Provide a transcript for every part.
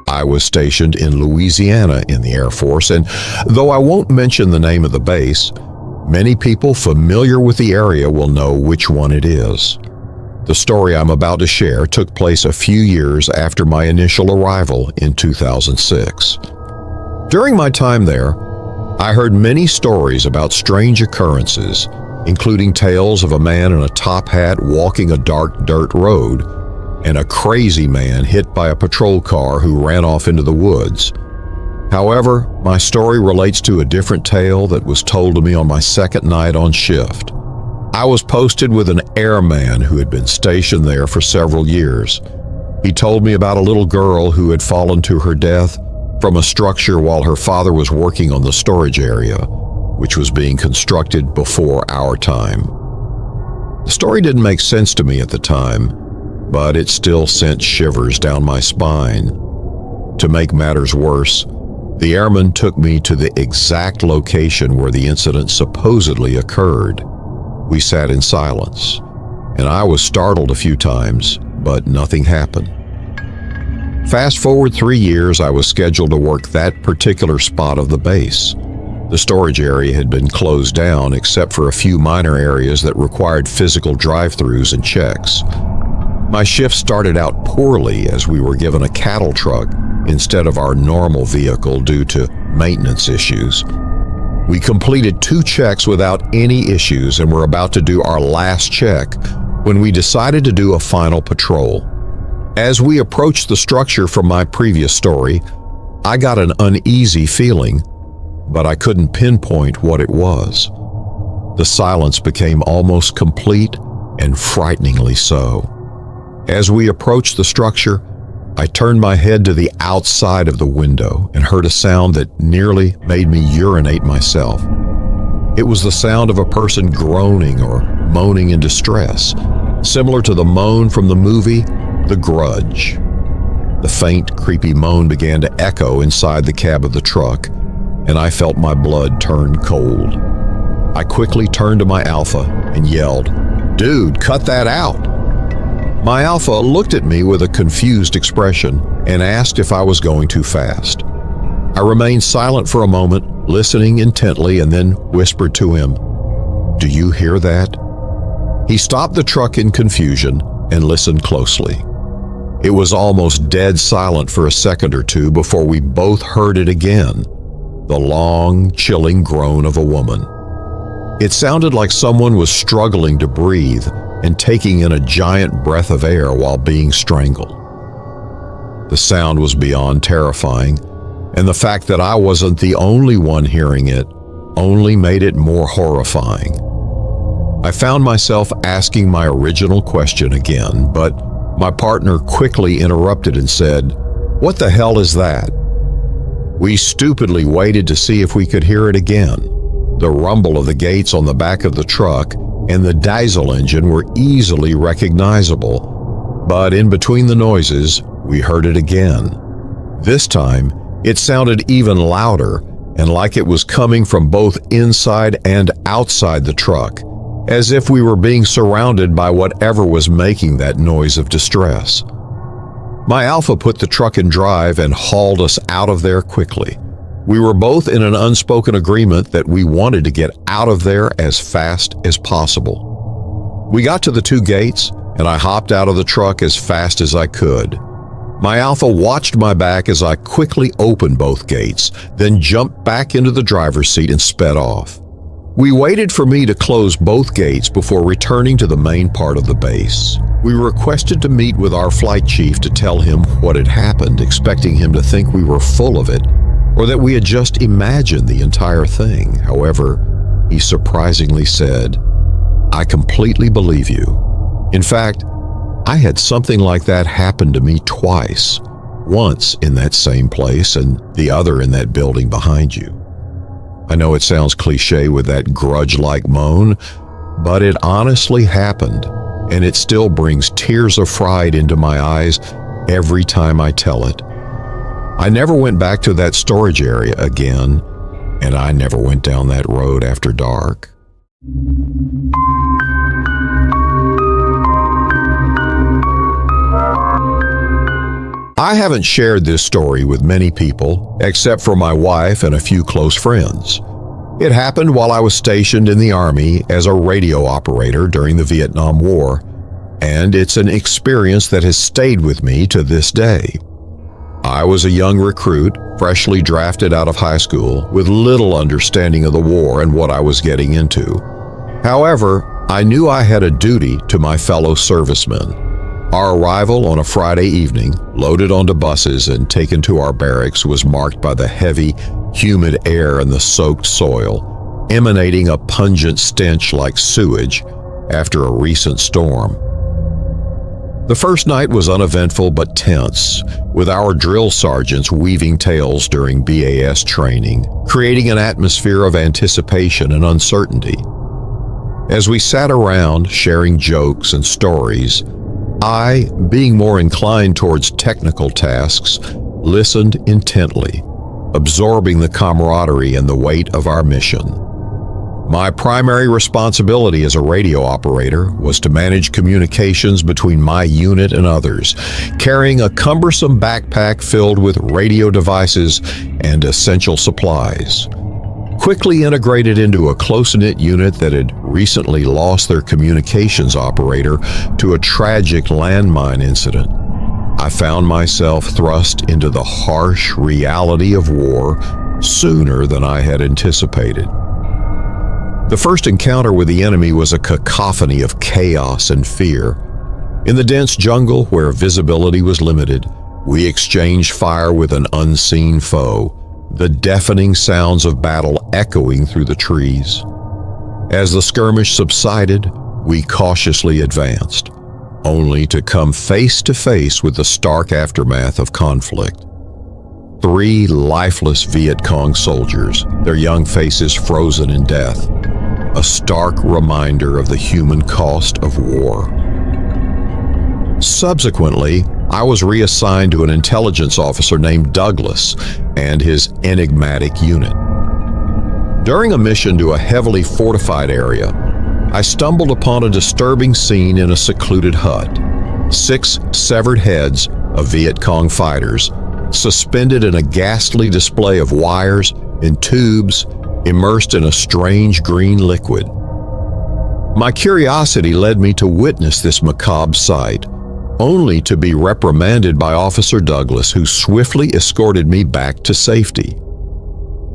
I was stationed in Louisiana in the Air Force, and though I won't mention the name of the base, many people familiar with the area will know which one it is. The story I'm about to share took place a few years after my initial arrival in 2006. During my time there, I heard many stories about strange occurrences, including tales of a man in a top hat walking a dark dirt road, and a crazy man hit by a patrol car who ran off into the woods. However, my story relates to a different tale that was told to me on my second night on shift. I was posted with an airman who had been stationed there for several years. He told me about a little girl who had fallen to her death from a structure while her father was working on the storage area, which was being constructed before our time. The story didn't make sense to me at the time, but it still sent shivers down my spine. To make matters worse, the airman took me to the exact location where the incident supposedly occurred. We sat in silence, and I was startled a few times, but nothing happened. Fast forward 3 years, I was scheduled to work that particular spot of the base. The storage area had been closed down except for a few minor areas that required physical drive-throughs and checks. My shift started out poorly as we were given a cattle truck instead of our normal vehicle due to maintenance issues. We completed 2 checks without any issues and were about to do our last check when we decided to do a final patrol. As we approached the structure from my previous story, I got an uneasy feeling, but I couldn't pinpoint what it was. The silence became almost complete and frighteningly so. As we approached the structure, I turned my head to the outside of the window and heard a sound that nearly made me urinate myself. It was the sound of a person groaning or moaning in distress, similar to the moan from the movie The Grudge. The faint, creepy moan began to echo inside the cab of the truck, and I felt my blood turn cold. I quickly turned to my Alpha and yelled, "Dude, cut that out!" My Alpha looked at me with a confused expression and asked if I was going too fast. I remained silent for a moment, listening intently, and then whispered to him, "Do you hear that?" He stopped the truck in confusion and listened closely. It was almost dead silent for a second or two before we both heard it again, the long, chilling groan of a woman. It sounded like someone was struggling to breathe and taking in a giant breath of air while being strangled. The sound was beyond terrifying, and the fact that I wasn't the only one hearing it only made it more horrifying. I found myself asking my original question again, but my partner quickly interrupted and said, "What the hell is that?" We stupidly waited to see if we could hear it again. The rumble of the gates on the back of the truck and the diesel engine were easily recognizable, but in between the noises, we heard it again. This time, it sounded even louder and like it was coming from both inside and outside the truck, as if we were being surrounded by whatever was making that noise of distress. My Alpha put the truck in drive and hauled us out of there quickly. We were both in an unspoken agreement that we wanted to get out of there as fast as possible. We got to the 2 gates, and I hopped out of the truck as fast as I could. My Alpha watched my back as I quickly opened both gates, then jumped back into the driver's seat and sped off. We waited for me to close both gates before returning to the main part of the base. We requested to meet with our flight chief to tell him what had happened, expecting him to think we were full of it, or that we had just imagined the entire thing. However, he surprisingly said, "I completely believe you. In fact, I had something like that happen to me twice, once in that same place and the other in that building behind you." I know it sounds cliche with that grudge-like moan, but it honestly happened, and it still brings tears of fright into my eyes every time I tell it. I never went back to that storage area again, and I never went down that road after dark. I haven't shared this story with many people, except for my wife and a few close friends. It happened while I was stationed in the Army as a radio operator during the Vietnam War, and it's an experience that has stayed with me to this day. I was a young recruit, freshly drafted out of high school, with little understanding of the war and what I was getting into. However, I knew I had a duty to my fellow servicemen. Our arrival on a Friday evening, loaded onto buses and taken to our barracks, was marked by the heavy, humid air and the soaked soil, emanating a pungent stench like sewage after a recent storm. The first night was uneventful but tense, with our drill sergeants weaving tales during BAS training, creating an atmosphere of anticipation and uncertainty. As we sat around sharing jokes and stories, I, being more inclined towards technical tasks, listened intently, absorbing the camaraderie and the weight of our mission. My primary responsibility as a radio operator was to manage communications between my unit and others, carrying a cumbersome backpack filled with radio devices and essential supplies. Quickly integrated into a close-knit unit that had recently lost their communications operator to a tragic landmine incident, I found myself thrust into the harsh reality of war sooner than I had anticipated. The first encounter with the enemy was a cacophony of chaos and fear. In the dense jungle where visibility was limited, we exchanged fire with an unseen foe, the deafening sounds of battle echoing through the trees. As the skirmish subsided, we cautiously advanced, only to come face to face with the stark aftermath of conflict. 3 lifeless Viet Cong soldiers, their young faces frozen in death, a stark reminder of the human cost of war. Subsequently, I was reassigned to an intelligence officer named Douglas and his enigmatic unit. During a mission to a heavily fortified area, I stumbled upon a disturbing scene in a secluded hut. 6 severed heads of Viet Cong fighters, suspended in a ghastly display of wires and tubes, immersed in a strange green liquid. My curiosity led me to witness this macabre sight, only to be reprimanded by Officer Douglas, who swiftly escorted me back to safety.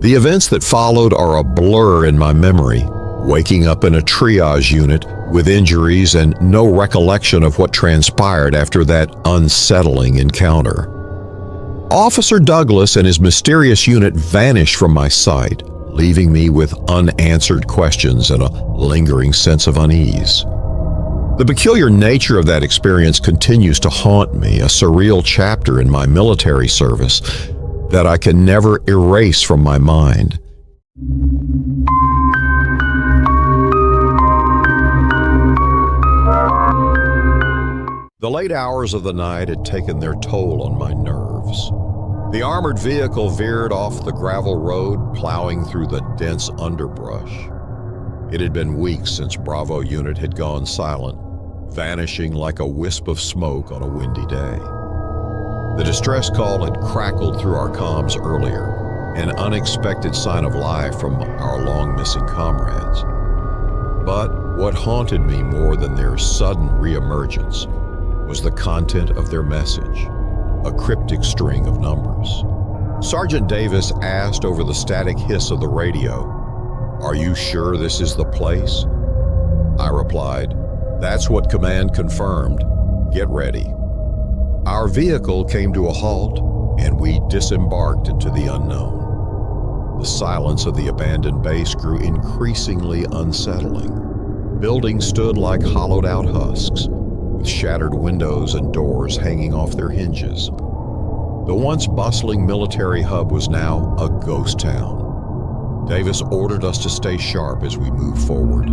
The events that followed are a blur in my memory, waking up in a triage unit with injuries and no recollection of what transpired after that unsettling encounter. Officer Douglas and his mysterious unit vanished from my sight, leaving me with unanswered questions and a lingering sense of unease. The peculiar nature of that experience continues to haunt me, a surreal chapter in my military service that I can never erase from my mind. The late hours of the night had taken their toll on my nerves. The armored vehicle veered off the gravel road, plowing through the dense underbrush. It had been weeks since Bravo unit had gone silent, vanishing like a wisp of smoke on a windy day. The distress call had crackled through our comms earlier, an unexpected sign of life from our long-missing comrades. But what haunted me more than their sudden reemergence was the content of their message, a cryptic string of numbers. Sergeant Davis asked over the static hiss of the radio, "Are you sure this is the place?" I replied, "That's what command confirmed. Get ready." Our vehicle came to a halt, and we disembarked into the unknown. The silence of the abandoned base grew increasingly unsettling. Buildings stood like hollowed-out husks, with shattered windows and doors hanging off their hinges. The once bustling military hub was now a ghost town. Davis ordered us to stay sharp as we moved forward,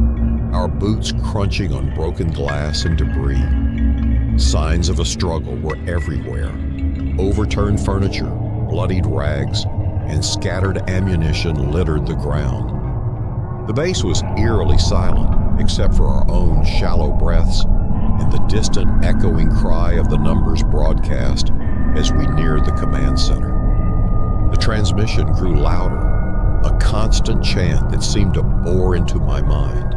our boots crunching on broken glass and debris. Signs of a struggle were everywhere. Overturned furniture, bloodied rags, and scattered ammunition littered the ground. The base was eerily silent, except for our own shallow breaths and the distant echoing cry of the numbers broadcast as we neared the command center. The transmission grew louder, a constant chant that seemed to bore into my mind.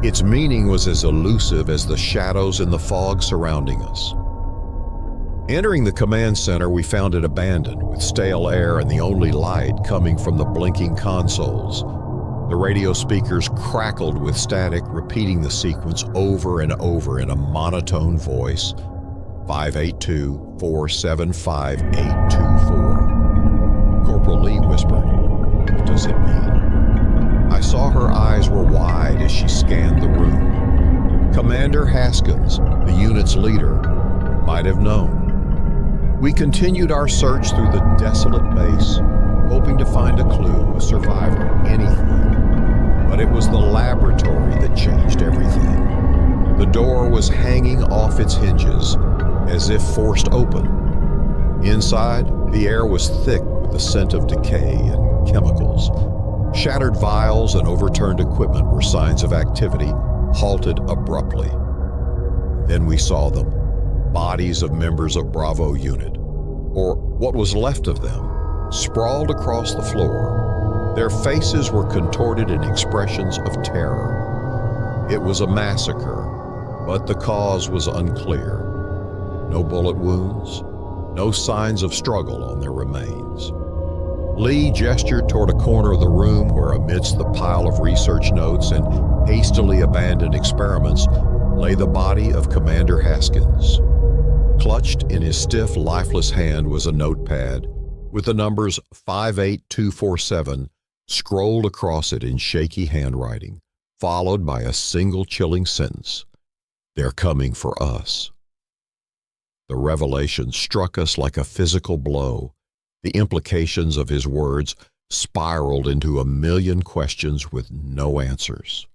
Its meaning was as elusive as the shadows in the fog surrounding us. Entering the command center, we found it abandoned, with stale air and the only light coming from the blinking consoles. The radio speakers crackled with static, repeating the sequence over and over in a monotone voice. 582-475-824. Corporal Lee whispered, "What does it mean?" I saw her eyes were wide as she scanned the room. Commander Haskins, the unit's leader, might have known. We continued our search through the desolate base, hoping to find a clue, a survivor, anything. But it was the laboratory that changed everything. The door was hanging off its hinges, as if forced open. Inside, the air was thick with the scent of decay and chemicals. Shattered vials and overturned equipment were signs of activity, halted abruptly. Then we saw them, bodies of members of Bravo Unit, or what was left of them, sprawled across the floor. Their faces were contorted in expressions of terror. It was a massacre, but the cause was unclear. No bullet wounds, no signs of struggle on their remains. Lee gestured toward a corner of the room where, amidst the pile of research notes and hastily abandoned experiments, lay the body of Commander Haskins. Clutched in his stiff, lifeless hand was a notepad with the numbers 58247 scrolled across it in shaky handwriting, followed by a single chilling sentence: "They're coming for us." The revelation struck us like a physical blow. The implications of his words spiraled into a million questions with no answers.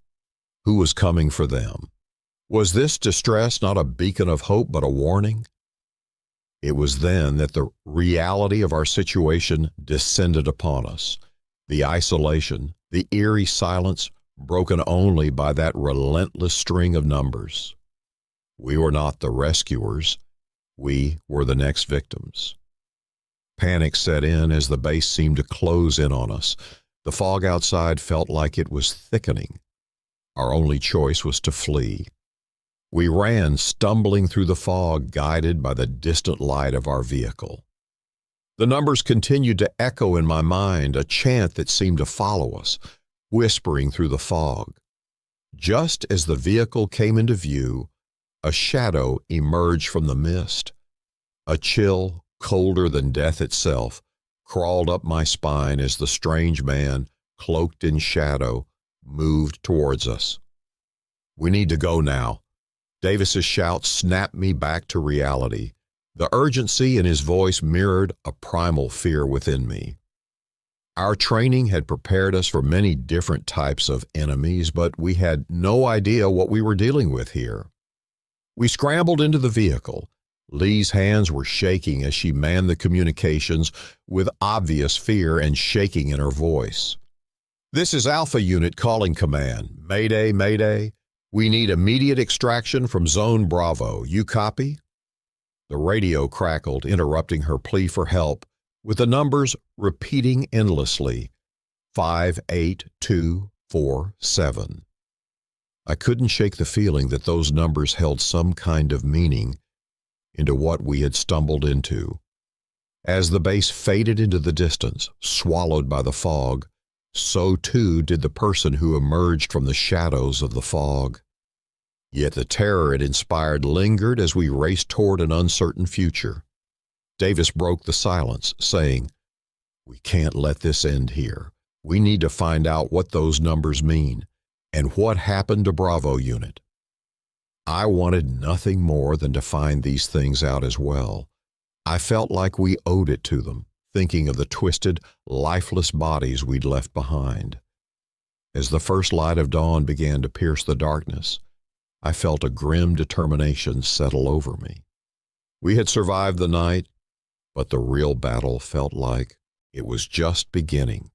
Who was coming for them? Was this distress not a beacon of hope but a warning? It was then that the reality of our situation descended upon us. The isolation, the eerie silence, broken only by that relentless string of numbers. We were not the rescuers. We were the next victims. Panic set in as the base seemed to close in on us. The fog outside felt like it was thickening. Our only choice was to flee. We ran, stumbling through the fog, guided by the distant light of our vehicle. The numbers continued to echo in my mind, a chant that seemed to follow us, whispering through the fog. Just as the vehicle came into view, a shadow emerged from the mist. A chill, colder than death itself, crawled up my spine as the strange man, cloaked in shadow, moved towards us. "We need to go now." Davis's shout snapped me back to reality. The urgency in his voice mirrored a primal fear within me. Our training had prepared us for many different types of enemies, but we had no idea what we were dealing with here. We scrambled into the vehicle. Lee's hands were shaking as she manned the communications with obvious fear and shaking in her voice. "This is Alpha Unit calling command. Mayday, mayday. We need immediate extraction from Zone Bravo. You copy?" The radio crackled, interrupting her plea for help, with the numbers repeating endlessly. 58247. I couldn't shake the feeling that those numbers held some kind of meaning into what we had stumbled into. As the base faded into the distance, swallowed by the fog, so too did the person who emerged from the shadows of the fog. Yet the terror it inspired lingered as we raced toward an uncertain future. Davis broke the silence, saying, "We can't let this end here. We need to find out what those numbers mean and what happened to Bravo Unit." I wanted nothing more than to find these things out as well. I felt like we owed it to them, thinking of the twisted, lifeless bodies we'd left behind. As the first light of dawn began to pierce the darkness, I felt a grim determination settle over me. We had survived the night, but the real battle felt like it was just beginning.